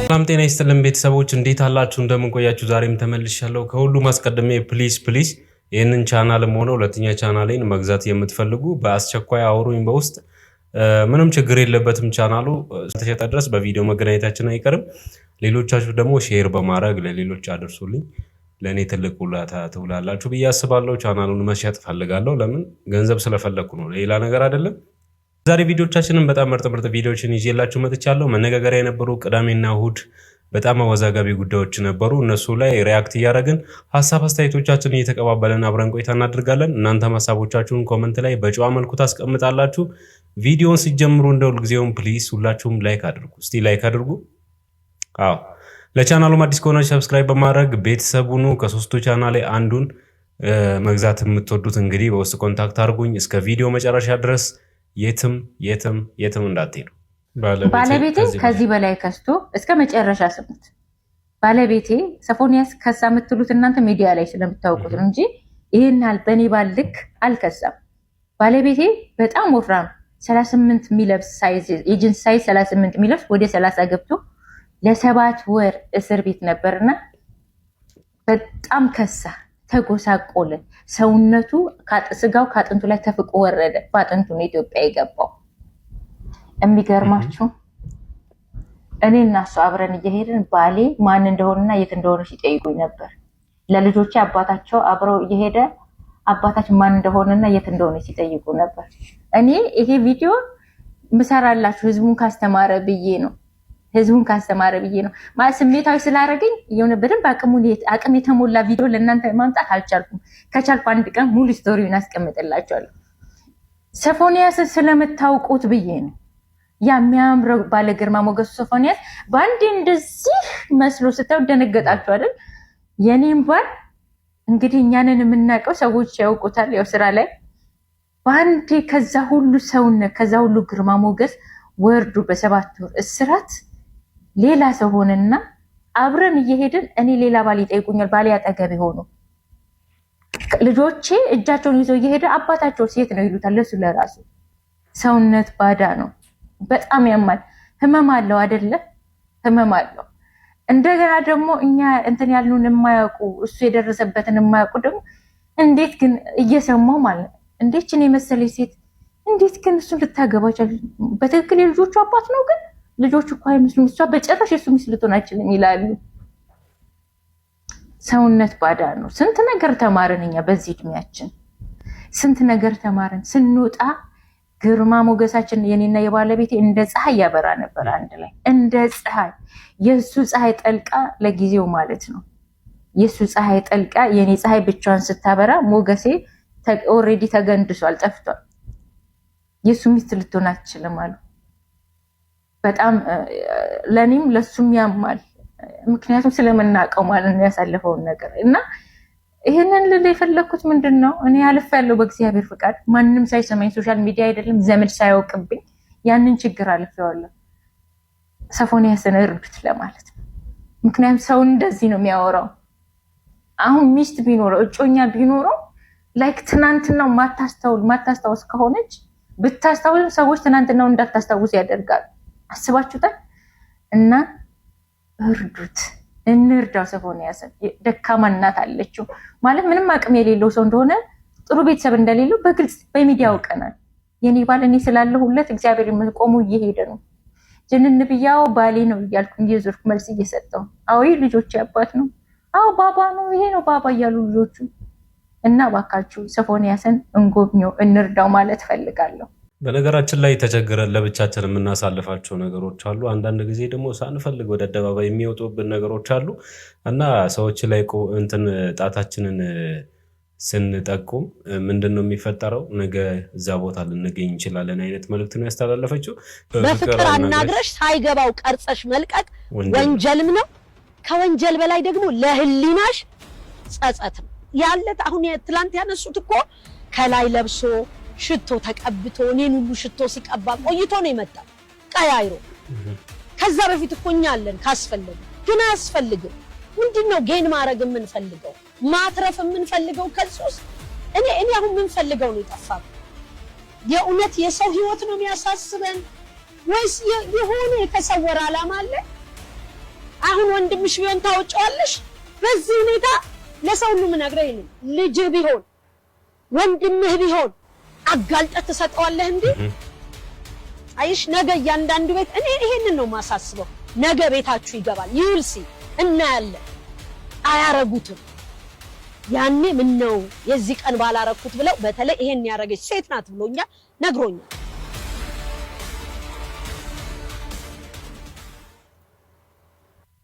ሰላም ጤና ይስጥልን ቤተሰቦች እንዴት አላችሁ እንደምን ቆያችሁ ዛሬም ተመልሻለሁ ከሁሉ ማስቀደሜ ፕሊዝ ይሄንን ቻናልም ሆነ ሁለተኛ ቻናሌን መግዛት የምትፈልጉ በአስቸኳይ አውሩኝ በውስጥ ምንም ችግር የለበትም ቻናሉ ተሸጠ ድረስ በቪዲዮ መገናኘታችን አይቀርም ሌሎቻችሁ ደግሞ ሼር በማድረግ ለሌሎች አድርሱልኝ ለኔ ትልቅ ውለታ ትውላላችሁ ብዬ አስባለሁ ቻናሉን መሸጥ ፈልጋለሁ ለምን ገንዘብ ስለፈለኩ ነው ሌላ ነገር አይደለም ዛሬ ቪዲዮቻችንን በጣም ምርጥ ቪዲዮችን ይዤላችሁ መጥቻለሁ መነጋገሪያ የነበሩ ቅዳሜና እሁድ በጣም አወዛጋቢ ጉዳዮች ነበሩ እነሱ ላይ ሪአክት ያደረግን ሐሳብ አስተያየቶቻችንን እየተቀባበልን አብረን ቆይታ እናደርጋለን እናንተ ሐሳቦቻችሁን ኮሜንት ላይ በጨዋ መልኩ ታስቀምጣላችሁ ቪዲዮውን ሲጀምሩ እንደሁል ጊዜውን ፕሊዝ ሁላችሁም ላይክ አድርጉ እስቲ ላይክ አድርጉ አዎ ለቻናሉ አዲስ ከሆናችሁ ሰብስክራይብ በማድረግ ቤተሰቡኑ ከሶስቱ ቻናሌ አንዱን መግዛት የምትወዱት እንግዲህ በውስጥ ኮንታክት አድርጉኝ እስከ ቪዲዮ መጨረሻ ድረስ የትም እንዳትሄዱ ባለቤቴ ከዚህ በላይ ከስቶ እስከ መጨረሻ ስሙት ባለቤቴ ሶፎንያስ ከሳ የምትሉት እናንተ ሚዲያ ላይ ስለምታውቁት እንጂ ይሄናል በኔ ባልክ አልከሳም ባለቤቴ በጣም ወፍራም 38 ሚለብስ ሳይዝ የጂንስ ሳይዝ 38 ሚለብስ ወደ 30 ገብቶ ለ7 ወር እስር ቤት ነበርና በጣም ከሳ ተጎሳቆለ ሰውነቱ ስጋው ካጥንቱ ላይ ተፍቆ ወረደ ባጥንቱ ነው ኢትዮጵያ የገባው የሚገርማችሁ እኔና እሱ አብረን እየሄድን ባሌ ማን እንደሆነና የት እንደሆነ ሲጠይቁኝ ነበር ለልጆቼ አባታቸው አብረው እየሄደ አባታችን ማን እንደሆነና የት እንደሆነ ሲጠይቁ ነበር እኔ ይሄ ቪዲዮ ምሰራላችሁ ህዝቡን ካስተማረ ብዬ ነው ማለት ስሜታዊ ስላረገኝ የሆነ በደንብ አቅም የተሞላ ቪዲዮ ለእናንተ ማምጣት አልቻልኩም ከቻልኩ አንድ ቀን ሙሉ ስቶሪውን አስቀምጥላችኋለሁ ሶፎንያስ ስለምታውቁት ብዬ ነው የሚያምረው ባለ ግርማ ሞገሱ ሶፎንያስ ባንዴ እንደዚህ መስሎ ስታው ደነገጣችሁ አይደል የኔም ባል እንግዲህ እኛንን የምናውቀው ሰዎች ያውቁታል ያው ስራ ላይ ባንዴ ከዛ ሁሉ ሰውነት ከዛ ሁሉ ግርማ ሞገስ ወርዱ በ7 ወር እስራት ሌላ ሰው ሆነና አብረን እየሄድን እኔ ሌላ ባል ይጠይቁኛል ባል ያጠገብ ሆኖ ልጆቼ እጃቸውን ይዘው እየሄደ አባታቸው ሴት ነው ይሉታል ለሱ ለራሱ ሰውነት ባዳ ነው በጣም ያማል ህመም አለው አይደለ ህመም አለው እንደገና ደግሞ እኛ እንትን ያሉን የማያውቁ እሱ የደረሰበትን የማያውቁ ደግሞ እንዴት ግን እየሰማው ማለት እንዴት እኔ መሰለኝ ሴት እንዴት ግን እሱ ልታገባቻል በትክክል የልጆቹ አባት ነው ግን ልጆቹ እኮ አይመስሉም እሷ በጨረሽ እሱ ምስልቶን አይችልም ይላሉ ሰውነት ባዳ ነው ስንት ነገር ተማረንኛ በዚህ እድሜያችን ስንት ነገር ተማረን ስንወጣ ግርማ ሞገሳችን የኔና የባለቤቴ እንደ ፀሐይ ያበራ ነበር አንድ ላይ እንደ ፀሐይ የሱ ፀሐይ ጠልቃ ለጊዜው ማለት ነው የሱ ፀሐይ ጠልቃ የኔ ፀሐይ ብቻዋን ስታበራ ሞገሴ ኦሬዲ ተገንድሷል ጠፍቷል የሱ ሚስት ልትሆን አትችልም አሉ በጣም ለኔም ለሱም ያማል ምክንያቱም ስለምናቀው ማለት ነው ያሳለፈው ነገር እና ይሄንን ልል የፈለኩት ምንድነው እኔ አልፌያለሁ በእግዚአብሔር ፍቃድ ማንንም ሳይሰማኝ ሶሻል ሚዲያ አይደለም ዘመድ ሳይወቅብኝ ያንን ችግር አልፌዋለሁ ሶፎንያስን እርዱት ለማለት ነው ምክንያቱም ሰው እንደዚህ ነው የሚያወራው አሁን ሚስት ቢኖረው እጮኛ ቢኖረው ላይክ ትናንትናው ማታስታውስ ከሆነች ብታስታውስ ሰዎች ትናንትናው እንዳታስታውስ ያደርጋሉ አስባችሁታል እና እርዱት እንርዳው ሶፎንያስን ደካማ እናት አለችው ማለት ምንም አቅም የሌለው ሰው እንደሆነ ጥሩ ቤተሰብ እንደሌለው በግልጽ በሚዲያ አውቀናል የኔ ባል እኔ ስላለሁለት እግዚአብሔር ቆሞ እየሄደ ነው ጀነን ብያው ባሌ ነው እያልኩ እየዞርኩ መልስ እየሰጠው አዎ ልጆች አባት ነው አዎ ባባ ነው ይሄ ነው ባባ እያሉ ልጆቹ እና ባካችሁ ሶፎንያስን እንጎብኘው እንርዳው ማለት ፈልጋለሁ በነገራችን ላይ ተቸግረን ለብቻችን የምናሳልፋቸው ነገሮች አሉ አንዳንድ ጊዜ ደግሞ ሳንፈልግ ወደ አደባባይ የሚወጡብን ነገሮች አሉ እና ሰዎች ላይ እንትን ጣታችንን ስንጠቁም ምንድነው የሚፈጠረው ነገ እዛ ቦታ ልንገኝ እንችላለን አይነት መልእክት ነው ያስተላለፈችው በፍቅር አናግረሽ ሳይገባው ቀርጸሽ መልቀቅ ወንጀልም ነው ከወንጀል በላይ ደግሞ ለህሊናሽ ጸጸትም ያለት አሁን ትላንት ያነሱት እኮ ከላይ ለብሶ ሽቶ ተቀብቶ እኔን ሁሉ ሽቶ ሲቀባ ቆይቶ ነው የመጣው ቀያይሮ ከዛ በፊት እኮ እኛ አለን ካስፈልግ ግን አያስፈልግም ምንድነው ጌን ማድረግ የምንፈልገው ማትረፍ የምንፈልገው ከሱስ እኔ አሁን የምንፈልገው ነው ይጠፋው የእውነት የሰው ህይወት ነው የሚያሳስበን ወይስ የሆነ የተሰወረ ዓላማ አለ አሁን ወንድምሽ ቢሆን ታውጫለሽ በዚህ ሁኔታ ለሰው ሁሉ ምነግረው ይሄን ልጅ ቢሆን ወንድምህ ቢሆን አጋልጠህ ተሰጠዋለህ እንዴ አይሽ ነገ ያንዳንዱ ቤት እኔ ይሄንን ነው ማሳስበው ነገ ቤታችሁ ይገባል ይውልሲ እና ያለ አያረጉትም ያኔ ምን ነው የዚህ ቀን ባላረኩት ብለው በተለይ ይሄን ያረገች ሴት ናት ብሎኛል ነግሮኛል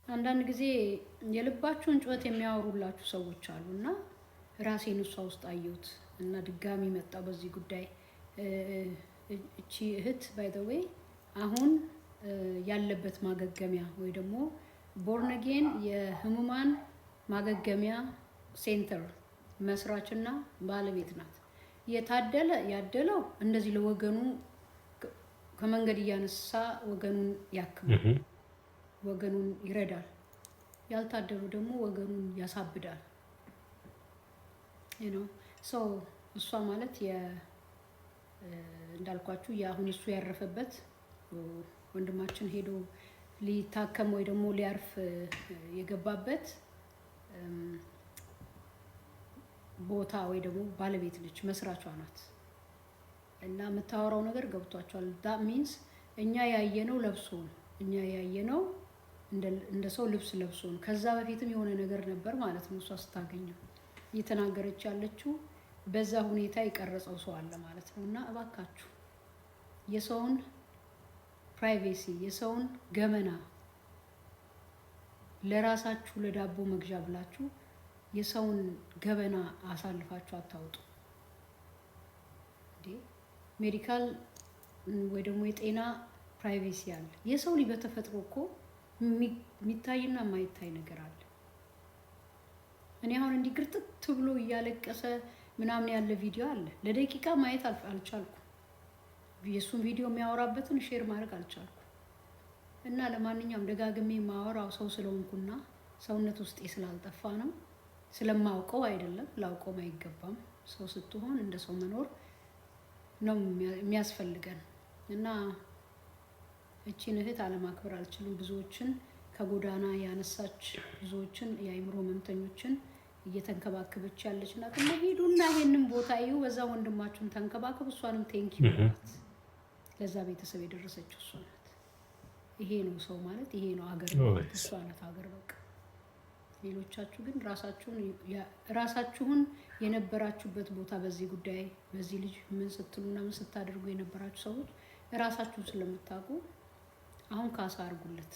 አንዳንድ ጊዜ የልባችሁን ጩኸት የሚያወሩላችሁ ሰዎች አሉና ራሴን እሷ ውስጥ አየሁት እና ድጋሚ መጣ በዚህ ጉዳይ እቺ እህት ባይ ዘ ዌይ አሁን ያለበት ማገገሚያ ወይ ደግሞ ቦርነጌን የህሙማን ማገገሚያ ሴንተር መስራችና ባለቤት ናት ያደለው እንደዚህ ለወገኑ ከመንገድ ያነሳ ወገኑን ያክማል ወገኑን ይረዳል ያልታደሉ ደግሞ ወገኑን ያሳብዳል so እሷ ማለት እንዳልኳችሁ ያሁን እሱ ያረፈበት ወንድማችን ሄዶ ሊታከም ወይ ደግሞ ሊያርፍ የገባበት ቦታ ወይ ደግሞ ባለቤት ልጅ መስራቿ ናት እና መታወራው ነገር ገብቷቸዋል that means እኛ ያየነው ለብሶን እኛ ያየነው እንደ ሰው ልብስ ለብሶን ከዛ በፊትም የሆነ ነገር ነበር ማለት ነው እሷ ስታገኘው እየተናገረች ያለችው በዛ ሁኔታ ይቀርጸው ሰው አለ ማለት ነውና እባካችሁ የሰውን ፕራይቬሲ የሰውን ገመና ለራሳችሁ ለዳቦ መግዣ ብላችሁ የሰውን ገበና አሳልፋችሁ አታውጡ ሜዲካል ወይ ደግሞ የጤና ፕራይቬሲ አለ የሰው ልጅ በተፈጥሮ እኮ የሚታይና የማይታይ ነገር አለ እኔ አሁን እንዲ ግርጥት ብሎ ያለቀሰ ምናምን ያለ ቪዲዮ አለ ለደቂቃ ማየት አልቻልኩም የሱን ቪዲዮ የሚያወራበትን ሼር ማድረግ አልቻልኩም እና ለማንኛውም ደጋግሜ ማወራው ሰው ስለሆንኩና ሰውነት ውስጥ ስላልጠፋ ነው ስለማውቀው አይደለም ላውቀው ማይገባም ሰው ስትሆን እንደ ሰው መኖር ነው የሚያስፈልገን እና እቺን እህት አለማክበር አልችልም ብዙዎችን ከጎዳና ያነሳች ብዙዎችን የአይምሮ መምተኞችን እየተንከባከበች ያለች ናት እና ሄዱና ይሄንን ቦታ ይዩ በዛ ወንድማችሁን ተንከባከቡ እሷንም ቴንክ ዩ ለዛ ቤተሰብ የደረሰችው እሷ ናት ይሄ ነው ሰው ማለት ይሄ ነው ሀገር እሷ ናት ሀገር በቃ ሌሎቻችሁ ግን ራሳችሁን የነበራችሁበት ቦታ በዚህ ጉዳይ በዚህ ልጅ ምን ስትሉና ምን ስታደርጉ የነበራችሁ ሰዎች ራሳችሁን ስለምታውቁ አሁን ካሳ አርጉለት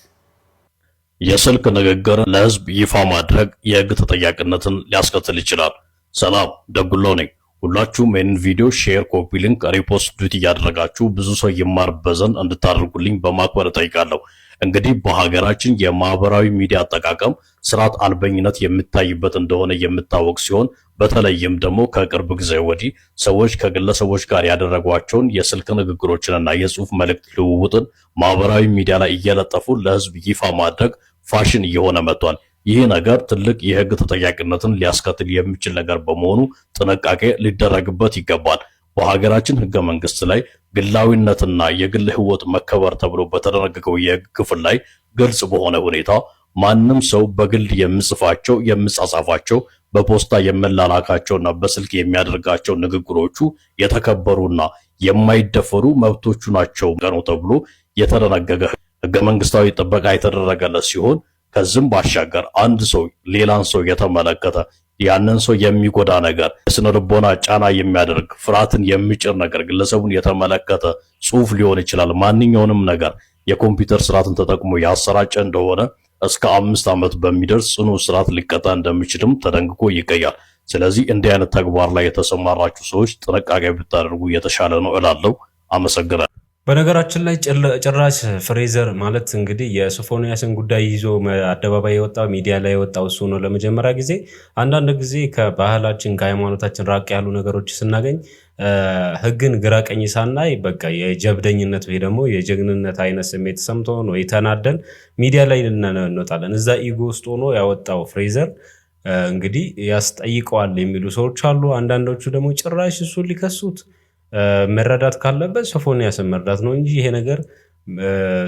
የስልክ ንግግር ለህዝብ ይፋ ማድረግ የህግ ተጠያቂነትን ሊያስከትል ይችላል ሰላም ደጉሎ ነኝ ሁላችሁም ይህንን ቪዲዮ ሼር ኮፒ ሊንክ ሪፖስት ዱት ያደረጋችሁ ብዙ ሰው ይማርበት ዘንድ እንድታደርጉልኝ በማክበር እጠይቃለሁ እንግዲህ በሀገራችን የማህበራዊ ሚዲያ አጠቃቀም ስርዓት አልበኝነት የሚታይበት እንደሆነ የሚታወቅ ሲሆን በተለይም ደግሞ ከቅርብ ጊዜ ወዲህ ሰዎች ከግለሰቦች ጋር ያደረጓቸውን የስልክ ንግግሮችንና የጽሁፍ መልእክት ልውውጥን ማህበራዊ ሚዲያ ላይ እየለጠፉ ለህዝብ ይፋ ማድረግ ፋሽን እየሆነ መጥቷል ይህ ነገር ትልቅ የህግ ተጠያቂነትን ሊያስከትል የሚችል ነገር በመሆኑ ጥንቃቄ ሊደረግበት ይገባል በሀገራችን ህገ መንግስት ላይ ግላዊነትና የግል ህይወት መከበር ተብሎ በተደነገገው የህግ ክፍል ላይ ግልጽ በሆነ ሁኔታ ማንም ሰው በግል የሚጽፋቸው የሚጻጻፋቸው በፖስታ የመላላካቸውና በስልክ የሚያደርጋቸው ንግግሮቹ የተከበሩና የማይደፈሩ መብቶቹ ናቸው ተብሎ የተደነገገ ህገ መንግስታዊ ጥበቃ የተደረገለት ሲሆን ከዚህም ባሻገር አንድ ሰው ሌላን ሰው የተመለከተ ያንን ሰው የሚጎዳ ነገር የስነ ልቦና ጫና የሚያደርግ ፍርሃትን የሚጭር ነገር ግለሰቡን የተመለከተ ጽሁፍ ሊሆን ይችላል ማንኛውንም ነገር የኮምፒውተር ስርዓትን ተጠቅሞ ያሰራጨ እንደሆነ እስከ 5 ዓመት በሚደርስ ጽኑ እስራት ሊቀጣ እንደሚችልም ተደንግጎ ይገኛል ስለዚህ እንዲህ አይነት ተግባር ላይ የተሰማራችሁ ሰዎች ጥንቃቄ ብታደርጉ የተሻለ ነው እላለሁ አመሰግናለሁ በነገራችን ላይ ጭራሽ ፍሬዘር ማለት እንግዲህ የሶፎንያስን ጉዳይ ይዞ አደባባይ የወጣው ሚዲያ ላይ የወጣው እሱ ነው ለመጀመሪያ ጊዜ አንዳንድ ጊዜ ከባህላችን ከሃይማኖታችን ራቅ ያሉ ነገሮች ስናገኝ ህግን ግራ ቀኝ ሳናይ በቃ የጀብደኝነት ወይ ደግሞ የጀግንነት አይነት ስሜት ሰምቶን ወይ ተናደን ሚዲያ ላይ እንወጣለን። እዛ ኢጎ ውስጥ ሆኖ ያወጣው ፍሬዘር እንግዲህ ያስጠይቀዋል የሚሉ ሰዎች አሉ። አንዳንዶቹ ደግሞ ጭራሽ እሱን ሊከሱት መረዳት ካለበት ሶፎንያስን መረዳት ነው እንጂ ይሄ ነገር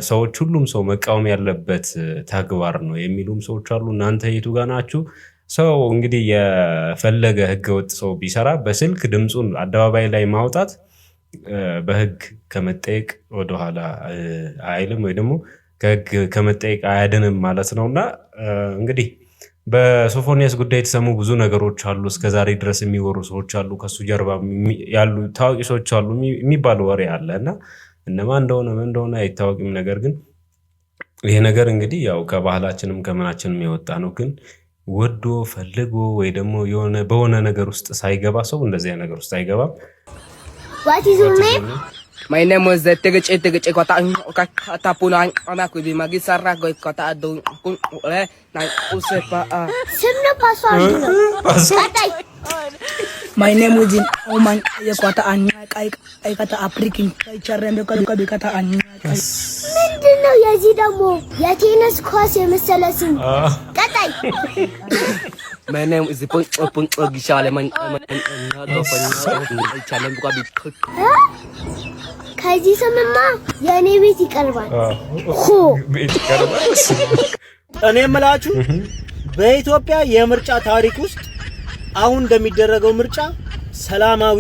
ሰዎች ሁሉም ሰው መቃወም ያለበት ተግባር ነው የሚሉም ሰዎች አሉ። እናንተ የቱ ጋር ናችሁ? ሰው እንግዲህ የፈለገ ህገወጥ ሰው ቢሰራ በስልክ ድምፁን አደባባይ ላይ ማውጣት በህግ ከመጠየቅ ወደኋላ አይልም ወይ ደግሞ ከህግ ከመጠየቅ አያድንም ማለት ነውና እንግዲህ በሶፎንያስ ጉዳይ የተሰሙ ብዙ ነገሮች አሉ። እስከዛሬ ድረስ የሚወሩ ሰዎች አሉ፣ ከሱ ጀርባ ያሉ ታዋቂ ሰዎች አሉ የሚባል ወሬ አለ እና እነማን እንደሆነ አይታወቅም። ነገር ግን ይሄ ነገር እንግዲህ ያው ከባህላችንም ከምናችንም የወጣ ነው። ግን ወዶ ፈልጎ ወይ ደግሞ የሆነ በሆነ ነገር ውስጥ ሳይገባ ሰው እንደዚህ አይነት ነገር ውስጥ አይገባም። What is your name? My name is Tegece kota tapuna anak ko bi magisara ko kota ado kun na usepa Simna password Katay My name is Oman ya kota anya kai kata African kai charembe ko bi kata anya ምንድነው የዚህ ደግሞ የቴኒስ ኳስ የመሰለ ስም ቀጣይ My name is Poncho Gishale man ከዚህ ስምማ የኔ ቤት ይቀርባል እኔ የምላችሁ በኢትዮጵያ የምርጫ ታሪክ ውስጥ አሁን እንደሚደረገው ምርጫ ሰላማዊ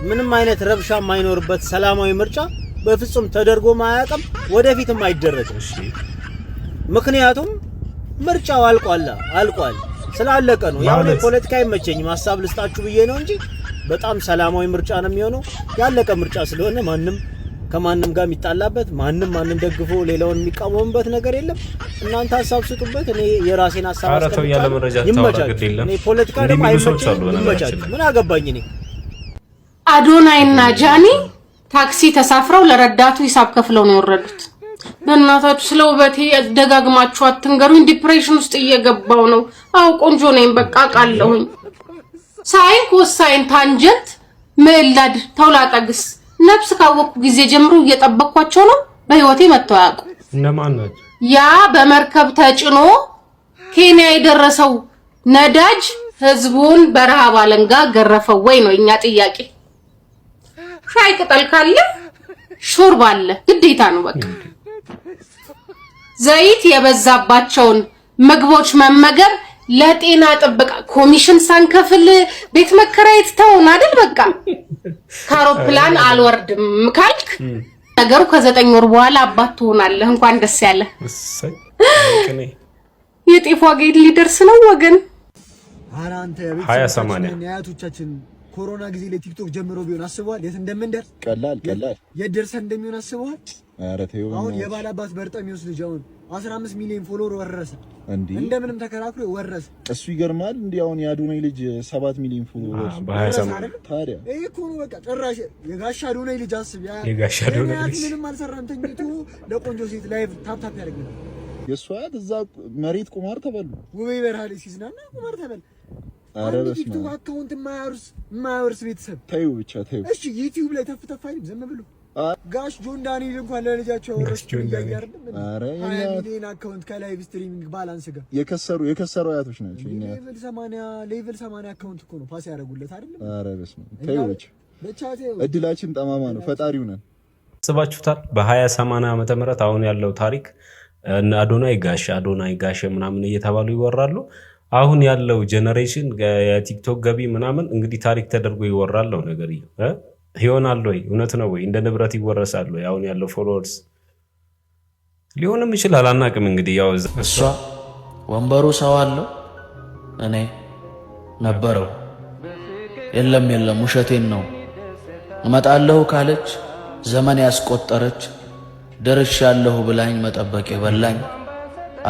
ምንም አይነት ረብሻ የማይኖርበት ሰላማዊ ምርጫ በፍጹም ተደርጎ ማያውቅም፣ ወደፊትም አይደረግም። ምክንያቱም ምርጫው አልቋል ስላለቀ ነው። ያው ፖለቲካ አይመቸኝም ሐሳብ ልስጣችሁ ብዬ ነው እንጂ በጣም ሰላማዊ ምርጫ ነው የሚሆነው። ያለቀ ምርጫ ስለሆነ ማንም ከማንም ጋር የሚጣላበት ማንም ደግፎ ሌላውን የሚቃወምበት ነገር የለም። እናንተ ሐሳብ ስጡበት። እኔ የራሴን ሐሳብ ይመቻችሁ። እኔ ፖለቲካ ደግሞ አይመቸኝም፣ ይመቻችሁ። ምን አገባኝ እኔ። አዶናይና ጃኒ ታክሲ ተሳፍረው ለረዳቱ ሂሳብ ከፍለው ነው የወረዱት። በእናታችሁ ስለ ውበቴ ደጋግማችሁ አትንገሩኝ፣ ዲፕሬሽን ውስጥ እየገባው ነው። አው ቆንጆ ነኝ በቃ ቃለሁኝ። ሳይን ኮሳይን ታንጀንት ምዕላድ ተውላጠግስ ነፍስ ካወቅኩ ጊዜ ጀምሮ እየጠበቅኳቸው ነው። በህይወቴ መጥተው ያውቁ። እነማን ናቸው? ያ በመርከብ ተጭኖ ኬንያ የደረሰው ነዳጅ ህዝቡን በረሃብ አለንጋ ገረፈው ወይ ነው እኛ ጥያቄ። ሻይ ቅጠል ካለ ሾርባ አለ፣ ግዴታ ነው በቃ። ዘይት የበዛባቸውን ምግቦች መመገብ ለጤና ጥበቃ ኮሚሽን ሳንከፍል ቤት መከራየት ተውን አይደል? በቃ ካሮፕላን አልወርድም ካልክ ነገሩ ከ9 ወር በኋላ አባት ትሆናለህ። እንኳን ደስ ያለ። የጤፍ ዋጋ ሊደርስ ነው ወገን። አራንተ 20/80 ያያቶቻችን ኮሮና ጊዜ ለቲክቶክ ጀምሮ ቢሆን አስበዋል የት እንደምንደርስ? ቀላል የደርሰን እንደሚሆን አስበዋል? ኧረ ተይው። አሁን የባላባት በርጠሚውስ ልጅ አሁን 15 ሚሊዮን ፎሎወር ወረሰ። እንደምንም ተከራክሮ ወረሰ። እሱ ይገርማል። እንዴ አሁን የአዶናይ ልጅ 7 ሚሊዮን ፎሎወር ታዲያ ይሄ እኮ ነው በቃ ጭራሽ የጋሻ አዶናይ ልጅ አስብ። የጋሻ አዶናይ ልጅ ምንም አልሰራም። ተኝቶ ለቆንጆ ሴት ላይቭ ታፕ ያደርግ ነው። የሷ እዛ መሬት ቁማር ተበሉ። ውቤ በርሃሌ ሲዝናና ቁማር ተበል። አረ በስመ ቲክቶክ አካውንት የማያወርስ ቤተሰብ ተይው ብቻ ተይው። እሺ ዩቲዩብ ላይ ተፍ አይልም ዝም ብሎ ጋሽ ጆን ዳንኤል እንኳን ለልጃቸው ወረስኩ ይያያርም። አረ የኔን አካውንት ከላይቭ ስትሪሚንግ ባላንስ ጋር የከሰሩ አያቶች ናቸው። ሌቭል 80 አካውንት እኮ ነው ፓስ ያደርጉለት አይደል? አረ በስመ ተይው ብቻ ተይው። እድላችን ጠማማ ነው። ፈጣሪው ነን። አስባችሁታል? በ20/80 ዓመተ ምህረት አሁን ያለው ታሪክ አዶናይ ጋሽ ምናምን እየተባሉ ይወራሉ። አሁን ያለው ጄነሬሽን የቲክቶክ ገቢ ምናምን እንግዲህ ታሪክ ተደርጎ ይወራል ነው ነገር ይሆናል ወይ? እውነት ነው ወይ? እንደ ንብረት ይወረሳል ወይ? አሁን ያለው ፎሎወርስ ሊሆንም ይችላል አናቅም። እንግዲህ ያው እሷ ወንበሩ ሰው አለው እኔ ነበረው። የለም ውሸቴን ነው። እመጣለሁ ካለች ዘመን ያስቆጠረች ደርሻለሁ ብላኝ መጠበቅ የበላኝ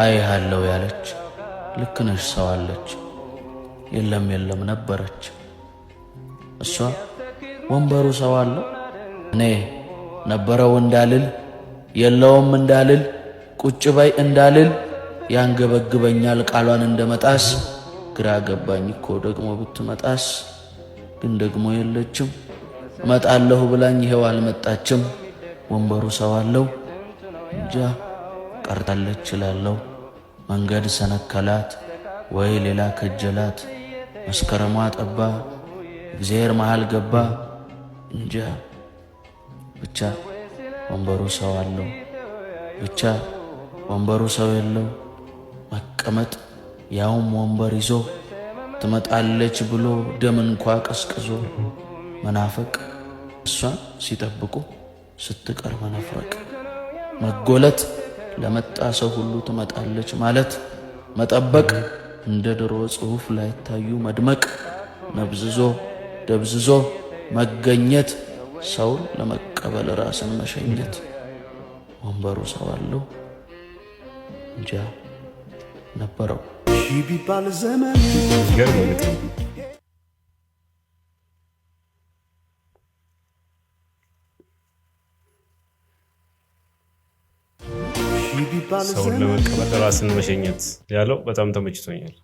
አይሃለሁ ያለች ልክ ነሽ ሰው አለች። የለም ነበረች። እሷ ወንበሩ ሰው አለው እኔ ነበረው እንዳልል የለውም እንዳልል ቁጭ በይ እንዳልል ያንገበግበኛል ቃሏን እንደመጣስ ግራ ገባኝ እኮ ደግሞ ብትመጣስ ግን ደግሞ የለችም እመጣለሁ ብላኝ ይሄው አልመጣችም። ወንበሩ ሰው አለው እንጃ ቀርታለች እላለሁ። መንገድ ሰነከላት ወይ ሌላ ከጀላት። መስከረሟ ጠባ እግዚአብሔር መሃል ገባ እንጃ ብቻ ወንበሩ ሰው አለው ብቻ ወንበሩ ሰው የለው። መቀመጥ ያውም ወንበር ይዞ ትመጣለች ብሎ ደም እንኳ ቀስቅዞ መናፈቅ እሷን ሲጠብቁ ስትቀር መነፍረቅ። መጎለት ለመጣ ሰው ሁሉ ትመጣለች ማለት መጠበቅ እንደ ድሮ ጽሑፍ ላይ ታዩ መድመቅ ነብዝዞ ደብዝዞ መገኘት ሰውን ለመቀበል ራስን መሸኘት። ወንበሩ ሰው አለው እንጃ ነበረው ቢባል ዘመን ሰውን ለመቀበል ራስን መሸኘት ያለው በጣም ተመችቶኛል።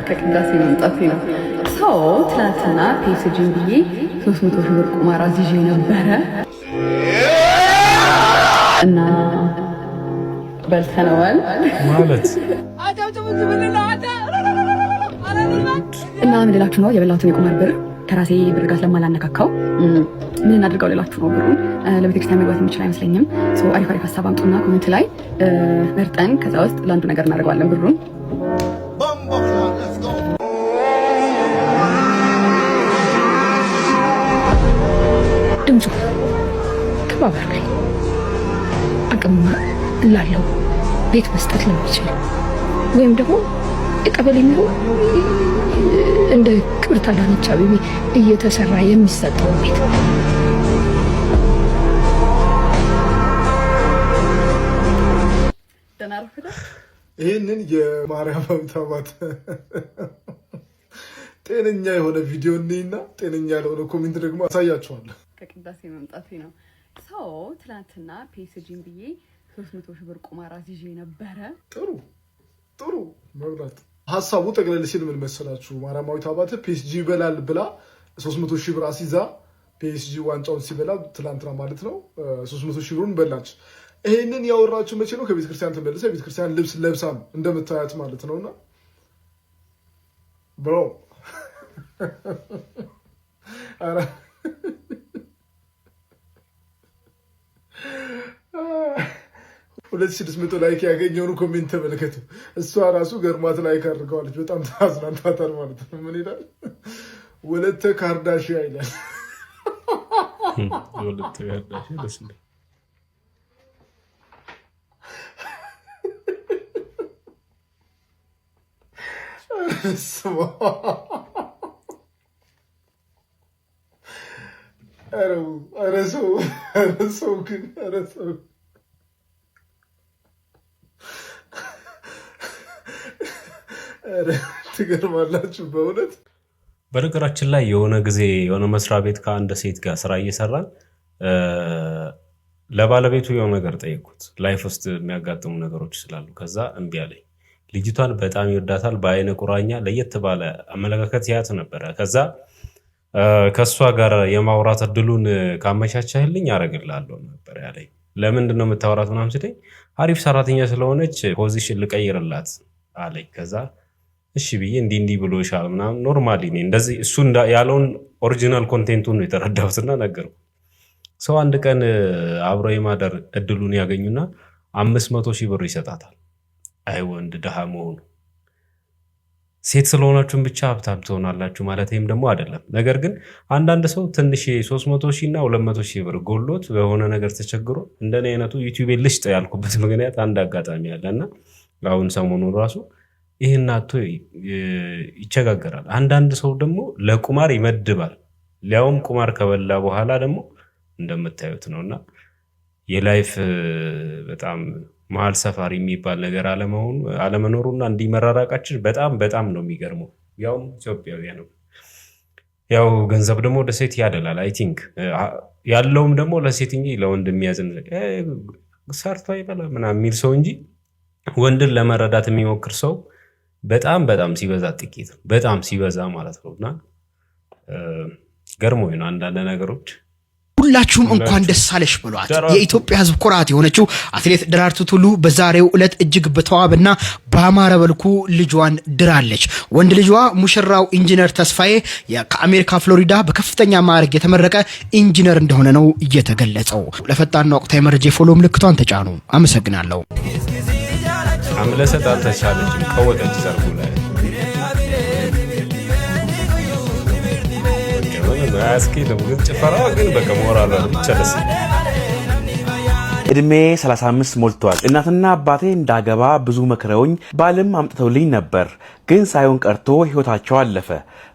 ከቅዳሴ መምጣቴ ነው። ሰው ትናንትና ፒኤስጂን ብዬ 300 ሺህ ብር ቁማር አዝዤ ነበረ እና በልተነዋል ማለት እና ምን ልላችሁ ነው የበላሁትን የቁማር ብር ከራሴ ብር ጋር ስለማላነካካው ምን እናድርገው ልላችሁ ነው። ብሩን ለቤተክርስቲያን መግባት የሚችል አይመስለኝም። አሪፍ አሪፍ ሀሳብ አምጡና ኮሜንት ላይ መርጠን ከዛ ውስጥ ለአንዱ ነገር እናደርገዋለን ብሩን። ድምፁ ተባባሪ አቅም ላለው ቤት መስጠት ለሚችል ወይም ደግሞ የቀበሌ የሚሆን እንደ ክብርት አዳነች አቤቤ እየተሰራ የሚሰጠው ቤት ይህንን የማርያም ታባት ጤነኛ የሆነ ቪዲዮ እና ጤነኛ ያልሆነ ኮሜንት ደግሞ አሳያችኋለሁ። ከቅዳሴ መምጣቴ ነው። ሰው ትናንትና ፒኤስጂን ብዬ 300 ሺህ ብር ቁማር አዝዤ ነበረ። ጥሩ መብላት ሀሳቡ ጠቅለል ሲል ምን መሰላችሁ? ማርያማዊት አባተ ፒኤስጂ ይበላል ብላ 300 ሺህ ብር አስይዛ ፒኤስጂ ዋንጫውን ሲበላ ትላንትና ማለት ነው 300 ሺህ ብሩን በላች። ይሄንን ያወራችሁ መቼ ነው? ከቤተክርስቲያን ተመልሰ ቤተክርስቲያን ልብስ ለብሳ ነው እንደምታያት ማለት ነውና ብሮ አራ 2600 ላይክ ያገኘውን ኮሜንት ተመልከቱ። እሷ ራሱ ገርማት ላይክ አድርገዋለች። በጣም ታዝናንታታል ማለት ነው። ምን ይላል? ወለተ ካርዳሺያ ይላል። ወለተ ካርዳሺያ ደስ ይላል። ሰው ግን ትገርማላችሁ በእውነት። በነገራችን ላይ የሆነ ጊዜ የሆነ መስሪያ ቤት ከአንድ ሴት ጋር ስራ እየሰራን ለባለቤቱ የሆነ ነገር ጠየቅኩት፣ ላይፍ ውስጥ የሚያጋጥሙ ነገሮች ስላሉ። ከዛ እምቢ አለኝ። ልጅቷን በጣም ይወዳታል፣ በአይነ ቁራኛ ለየት ባለ አመለካከት ያት ነበረ። ከዛ ከእሷ ጋር የማውራት እድሉን ካመቻቻህልኝ አረግልሃለሁ ነበር ያለኝ። ለምንድን ነው የምታወራት ምናምን ሲለኝ አሪፍ ሰራተኛ ስለሆነች ፖዚሽን ልቀይርላት አለኝ። ከዛ እሺ ብዬ እንዲህ ብሎሻል ምናምን ኖርማሊ እኔ እንደዚህ እሱ ያለውን ኦሪጂናል ኮንቴንቱን ነው የተረዳሁትና ነገርኩ። ሰው አንድ ቀን አብሮ የማደር እድሉን ያገኙና 500 ሺህ ብር ይሰጣታል። አይ ወንድ ድሃ መሆኑ ሴት ስለሆናችሁም ብቻ ሀብታም ትሆናላችሁ ማለትም ደግሞ አይደለም። ነገር ግን አንዳንድ ሰው ትንሽ 300 ሺህ እና 200 ሺህ ብር ጎሎት በሆነ ነገር ተቸግሮ እንደኔ አይነቱ ዩቲዩብ ልሽጥ ያልኩበት ምክንያት አንድ አጋጣሚ አለና አሁን ሰሞኑን ራሱ ይሄን አቶ ይቸጋገራል። አንዳንድ ሰው ደግሞ ለቁማር ይመድባል። ሊያውም ቁማር ከበላ በኋላ ደግሞ እንደምታዩት ነውና የላይፍ በጣም መሀል ሰፋሪ የሚባል ነገር አለመኖሩና እንዲመራራቃችን በጣም ነው የሚገርመው። ያውም ኢትዮጵያዊ ነው። ያው ገንዘብ ደግሞ ወደ ሴት ያደላል። አይ ቲንክ ያለውም ደግሞ ለሴት እንጂ ለወንድ የሚያዝን ሰርቶ ይበላ ምናምን የሚል ሰው እንጂ ወንድን ለመረዳት የሚሞክር ሰው በጣም ሲበዛ ጥቂት ነው። በጣም ሲበዛ ማለት ነውና ገርሞኝ ነው አንዳንድ ነገሮች። ሁላችሁም እንኳን ደስ አለሽ ብሏት የኢትዮጵያ ሕዝብ ኩራት የሆነችው አትሌት ደራርቱ ቱሉ በዛሬው ዕለት እጅግ በተዋበና በአማረ መልኩ ልጇን ድራለች። ወንድ ልጇ ሙሽራው ኢንጂነር ተስፋዬ ከአሜሪካ ፍሎሪዳ በከፍተኛ ማዕረግ የተመረቀ ኢንጂነር እንደሆነ ነው እየተገለጸው። ለፈጣንና ወቅታዊ መረጃ ፎሎ ምልክቷን ተጫኑ። አመሰግናለሁ። አምለሰት አልተቻለችም፣ ከወጠች ሰርጉ ላይ አያስኬድም። ግን ጭፈራዋ ግን በቃ ሞራሏ ብቻ ደስ እድሜ 35 ሞልቷል። እናትና አባቴ እንዳገባ ብዙ መክረውኝ ባልም አምጥተውልኝ ነበር፣ ግን ሳይሆን ቀርቶ ህይወታቸው አለፈ።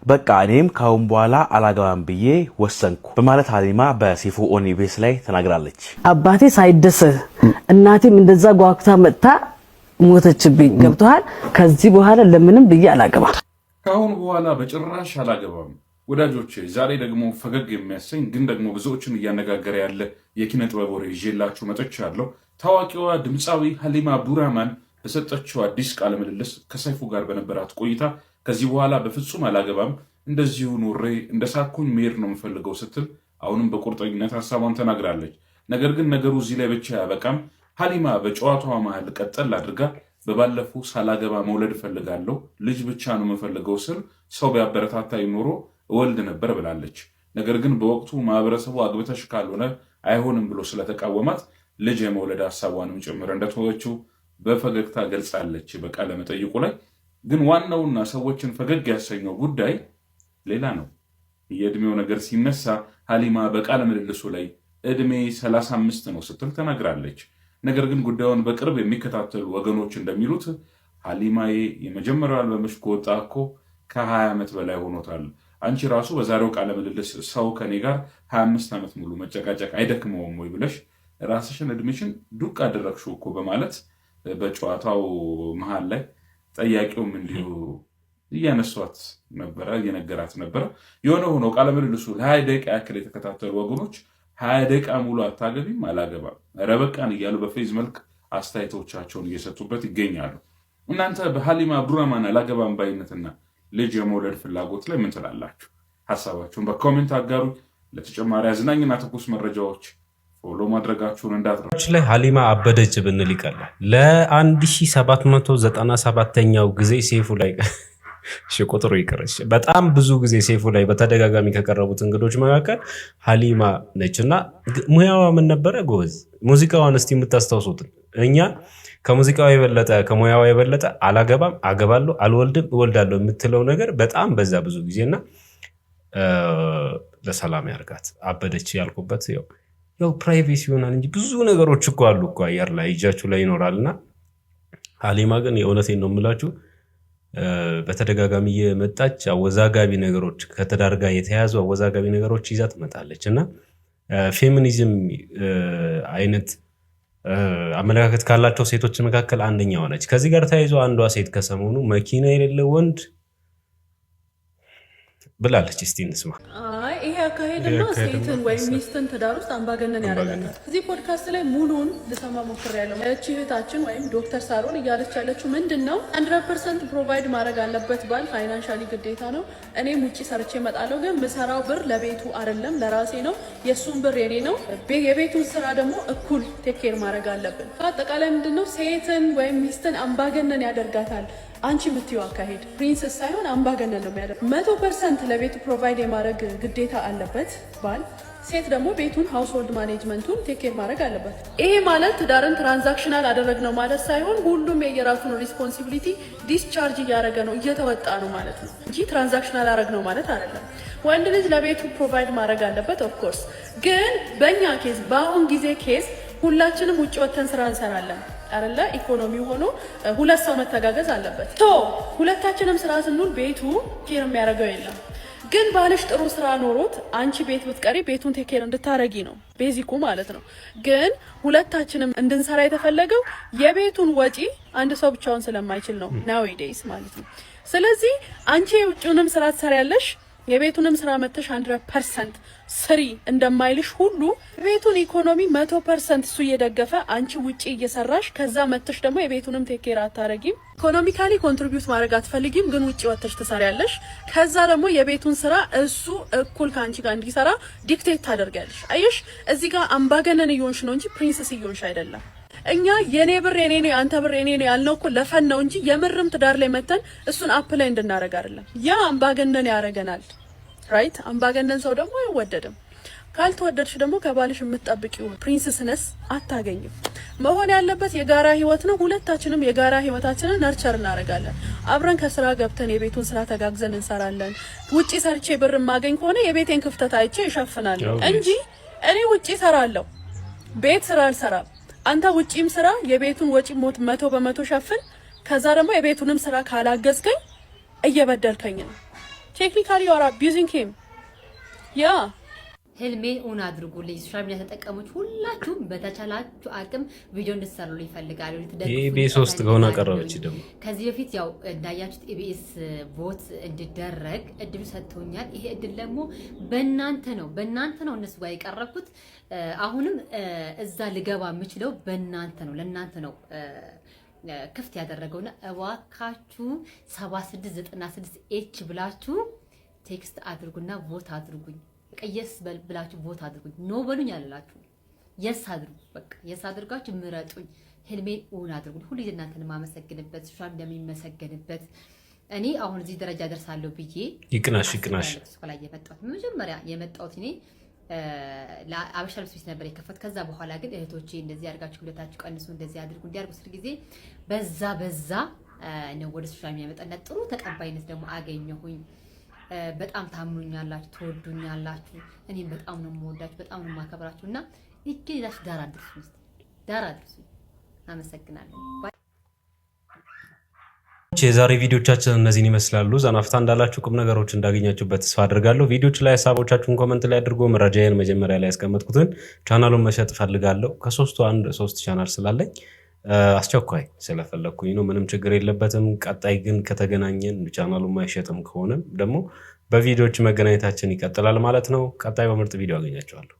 በቃ እኔም ካሁን በኋላ አላገባም ብዬ ወሰንኩ በማለት ሀሊማ በሴፉ ኦን ኢቢኤስ ላይ ተናግራለች። አባቴ ሳይደሰት እናቴም እንደዛ ጓጉታ መጥታ ሞተችብኝ። ገብቷል። ከዚህ በኋላ ለምንም ብዬ አላገባም። ካሁን በኋላ በጭራሽ አላገባም። ወዳጆቼ ዛሬ ደግሞ ፈገግ የሚያሰኝ ግን ደግሞ ብዙዎችን እያነጋገረ ያለ የኪነ ጥበብ ወሬ ይዤላችሁ መጥቻለሁ። ታዋቂዋ ድምፃዊ ሀሊማ አብዱራህማን በሰጠችው አዲስ ቃለ ምልልስ ከሰይፉ ጋር በነበራት ቆይታ ከዚህ በኋላ በፍጹም አላገባም፣ እንደዚሁ ኑሬ እንደሳኩኝ መሄድ ነው የምፈልገው ስትል አሁንም በቁርጠኝነት ሀሳቧን ተናግራለች። ነገር ግን ነገሩ እዚህ ላይ ብቻ ያበቃም። ሀሊማ በጨዋታዋ መሃል ቀጠል አድርጋ በባለፉ ሳላገባ መውለድ እፈልጋለሁ፣ ልጅ ብቻ ነው የምፈልገው ስል ሰው ቢያበረታታ ይኖሮ ወልድ ነበር ብላለች። ነገር ግን በወቅቱ ማህበረሰቡ አግብተሽ ካልሆነ አይሆንም ብሎ ስለተቃወማት ልጅ የመውለድ ሐሳቧንም ጭምር እንደተወችው በፈገግታ ገልጻለች በቃለ መጠይቁ ላይ። ግን ዋናውና ሰዎችን ፈገግ ያሰኘው ጉዳይ ሌላ ነው። የእድሜው ነገር ሲነሳ ሀሊማ በቃለ ምልልሱ ላይ እድሜ 35 ነው ስትል ተናግራለች። ነገር ግን ጉዳዩን በቅርብ የሚከታተሉ ወገኖች እንደሚሉት ሀሊማዬ የመጀመሪያው አልበምሽ ከወጣ እኮ ከ20 ዓመት በላይ ሆኖታል። አንቺ ራሱ በዛሬው ቃለ ምልልስ ሰው ከኔ ጋር 25 ዓመት ሙሉ መጨቃጨቅ አይደክመውም ወይ ብለሽ ራስሽን እድሜሽን ዱቅ አደረግሽው እኮ በማለት በጨዋታው መሃል ላይ ጠያቂውም እንዲሁ እያነሷት ነበረ፣ እየነገራት ነበረ። የሆነ ሆኖ ቃለ ምልልሱ ለ20 ደቂቃ ያክል የተከታተሉ ወገኖች 20 ደቂቃ ሙሉ አታገቢም፣ አላገባም፣ ረበቃን እያሉ በፌዝ መልክ አስተያየቶቻቸውን እየሰጡበት ይገኛሉ። እናንተ በሀሊማ አብዱራህማን አላገባም ባይነትና ልጅ የመውለድ ፍላጎት ላይ ምን ትላላችሁ? ሐሳባችሁን በኮሜንት አጋሩ። ለተጨማሪ አዝናኝና ትኩስ መረጃዎች ፎሎ ማድረጋችሁን እንዳትረሱ። ላይ ሀሊማ አበደች ብንል ይቀላል። ለ1797ኛው ጊዜ ሴፉ ላይ ቁጥሩ ይቀርሽ በጣም ብዙ ጊዜ ሴፉ ላይ በተደጋጋሚ ከቀረቡት እንግዶች መካከል ሀሊማ ነችና ሙያዋ ምን ነበረ? ጎበዝ ሙዚቃዋን እስቲ የምታስታውሱትን እኛ ከሙዚቃው የበለጠ ከሙያው የበለጠ አላገባም፣ አገባለሁ፣ አልወልድም፣ እወልዳለሁ የምትለው ነገር በጣም በዛ ብዙ ጊዜና ለሰላም ያርጋት። አበደች ያልኩበት ያው ፕራይቬሲ ይሆናል እንጂ ብዙ ነገሮች እኮ አሉ እኮ አየር ላይ እጃችሁ ላይ ይኖራልና ሀሊማ ግን የእውነቴን ነው የምላችሁ በተደጋጋሚ የመጣች አወዛጋቢ ነገሮች ከትዳር ጋር የተያዙ አወዛጋቢ ነገሮች ይዛ ትመጣለች እና ፌሚኒዝም አይነት አመለካከት ካላቸው ሴቶች መካከል አንደኛው ነች። ከዚህ ጋር ተያይዞ አንዷ ሴት ከሰሞኑ መኪና የሌለው ወንድ ብላለች። እስቲ እንስማ። ይሄ አካሄድና ሴትን ወይም ሚስትን ትዳር ውስጥ አምባገነን ያደርጋል። እዚህ ፖድካስት ላይ ሙሉውን ልሰማ ሞክሬያለሁ። እቺ እህታችን ወይም ዶክተር ሳሮን እያለች ያለችው ምንድነው 100% ፕሮቫይድ ማድረግ አለበት ባል፣ ፋይናንሻሊ ግዴታ ነው። እኔም ውጪ ሰርቼ እመጣለሁ፣ ግን ምሰራው ብር ለቤቱ አይደለም ለራሴ ነው፣ የሱን ብር የኔ ነው። የቤቱን ስራ ደግሞ እኩል ቴክ ኬር ማድረግ አለብን። አጠቃላይ ምንድነው ሴትን ወይም ሚስትን አምባገነን ያደርጋታል። አንቺ የምትይው አካሄድ ፕሪንሰስ ሳይሆን አምባገነን ነው የሚያደርግ። 100% ለቤቱ ፕሮቫይድ የማድረግ ግዴታ አለበት ባል። ሴት ደግሞ ቤቱን ሃውስሆልድ ማኔጅመንቱን ቴክ ኬር ማድረግ አለበት። ይሄ ማለት ትዳርን ትራንዛክሽናል አደረግ ነው ማለት ሳይሆን ሁሉም የየራሱን ሪስፖንሲቢሊቲ ዲስቻርጅ እያደረገ ነው እየተወጣ ነው ማለት ነው እንጂ ትራንዛክሽናል አደረግ ነው ማለት አይደለም። ወንድ ልጅ ለቤቱ ፕሮቫይድ ማድረግ አለበት ኦፍኮርስ። ግን በእኛ ኬዝ በአሁን ጊዜ ኬዝ ሁላችንም ውጭ ወተን ስራ እንሰራለን አይደለ? ኢኮኖሚ ሆኖ ሁለት ሰው መተጋገዝ አለበት። ሁለታችንም ስራ ስንውል ቤቱ ኬር የሚያደርገው የለም። ግን ባልሽ ጥሩ ስራ ኖሮት አንቺ ቤት ብትቀሪ ቤቱን ቴክ ኬር እንድታረጊ ነው ቤዚኩ ማለት ነው። ግን ሁለታችንም እንድንሰራ የተፈለገው የቤቱን ወጪ አንድ ሰው ብቻውን ስለማይችል ነው ናው ዴይስ ማለት ነው። ስለዚህ አንቺ የውጭውንም ስራ ትሰሪያለሽ፣ የቤቱንም ስራ መተሽ 100% ስሪ እንደማይልሽ ሁሉ ቤቱን ኢኮኖሚ 100% እሱ እየደገፈ አንቺ ውጪ እየሰራሽ ከዛ መተሽ ደግሞ የቤቱንም ቴኬር አታረጊም። ኢኮኖሚካሊ ኮንትሪቢዩት ማድረግ አትፈልጊም፣ ግን ውጪ ወተሽ ትሰሪያለሽ። ከዛ ደግሞ የቤቱን ስራ እሱ እኩል ካንቺ ጋር እንዲሰራ ዲክቴት ታደርጋለሽ። አየሽ እዚህ ጋር አምባገነን እየሆንሽ ነው እንጂ ፕሪንሰስ እየሆንሽ አይደለም። እኛ የኔ ብር የኔ ነው አንተ ብር የኔ ነው ያልነው እኮ ለፈን ነው እንጂ የምርም ትዳር ላይ መተን እሱን አፕላይ እንድናረግ አይደለም። ያ አምባገነን ያረጋናል። ራይት? አምባገነን ሰው ደግሞ አይወደድም። ካልተወደድሽ ደግሞ ከባልሽ የምትጠብቂው ፕሪንሰስነስ አታገኝም። መሆን ያለበት የጋራ ህይወት ነው። ሁለታችንም የጋራ ህይወታችንን ነርቸር እናረጋለን። አብረን ከስራ ገብተን የቤቱን ስራ ተጋግዘን እንሰራለን። ውጪ ሰርቼ ብር ማገኝ ከሆነ የቤቴን ክፍተት አይቼ እሸፍናለሁ እንጂ እኔ ውጪ ሰራለሁ ቤት ስራ አልሰራም። አንተ ውጪም ስራ የቤቱን ወጪ 100% ሸፍን። ከዛ ደግሞ የቤቱንም ስራ ካላገዝከኝ እየበደልከኝ ነው። ቴክኒካሊ you are abusing him። ያ ህልሜን ኦን አድርጉልኝ። ሶሻል ሚዲያ ተጠቀሙት ሁላችሁም በተቻላችሁ አቅም ቪዲዮ እንድትሰሩልኝ ይፈልጋሉ። ኢቢኤስ 3 ገና ቀረበች ደግሞ ከዚህ በፊት ያው እንዳያችሁት ኢቢኤስ ቮት እንድደረግ እድል ሰጥቶኛል። ይሄ እድል ደግሞ በእናንተ ነው እነሱ ጋር የቀረብኩት። አሁንም እዛ ልገባ የምችለው በእናንተ ነው፣ ለእናንተ ነው ክፍት ያደረገውና እባካችሁ 7696 ኤች ብላችሁ ቴክስት አድርጉና ቮት አድርጉኝ። ቀየስ ብላችሁ ቮት አድርጉኝ። ኖ በሉኝ አላላችሁ። የስ አድርጉ። በቃ የስ አድርጋችሁ ምረጡኝ። ህልሜን ኦን አድርጉኝ። ሁሉ እናንተን ማመሰግንበት ሶሻል እንደሚመሰገንበት እኔ አሁን እዚህ ደረጃ ደርሳለሁ ብዬ ይቅናሽ ላይ የመጣሁት መጀመሪያ የመጣሁት እኔ ለአበሻ ልብስ ቤት ነበር የከፈት። ከዛ በኋላ ግን እህቶቼ እንደዚህ አድርጋችሁ ሁለታችሁ ቀንሱ፣ እንደዚህ አድርጉ፣ እንዲያርጉ ስል ጊዜ በዛ ነው ወደ ሶሻል ሚዲያ መጣና ጥሩ ተቀባይነት ደግሞ አገኘሁኝ። በጣም ታምኑኛላችሁ፣ ትወዱኛላችሁ። እኔም በጣም ነው የምወዳችሁ፣ በጣም ነው የማከብራችሁና እጄ ዳሽ ዳር አድርሱ። አመሰግናለሁ። የዛሬ ቪዲዮቻችን እነዚህን ይመስላሉ። ዘናፍታ እንዳላችሁ ቁም ነገሮች እንዳገኛችሁበት ተስፋ አድርጋለሁ። ቪዲዮች ላይ ሐሳቦቻችሁን ኮሜንት ላይ አድርጎ መረጃዬን መጀመሪያ ላይ ያስቀመጥኩትን ቻናሉን መሸጥ ፈልጋለሁ። ከሶስቱ አንድ 3 ቻናል ስላለኝ አስቸኳይ ስለፈለኩኝ ነው። ምንም ችግር የለበትም። ቀጣይ ግን ከተገናኘን ቻናሉን ማይሸጥም ከሆነ ደግሞ በቪዲዮዎች መገናኘታችን ይቀጥላል ማለት ነው። ቀጣይ በምርጥ ቪዲዮ አገኛችኋለሁ።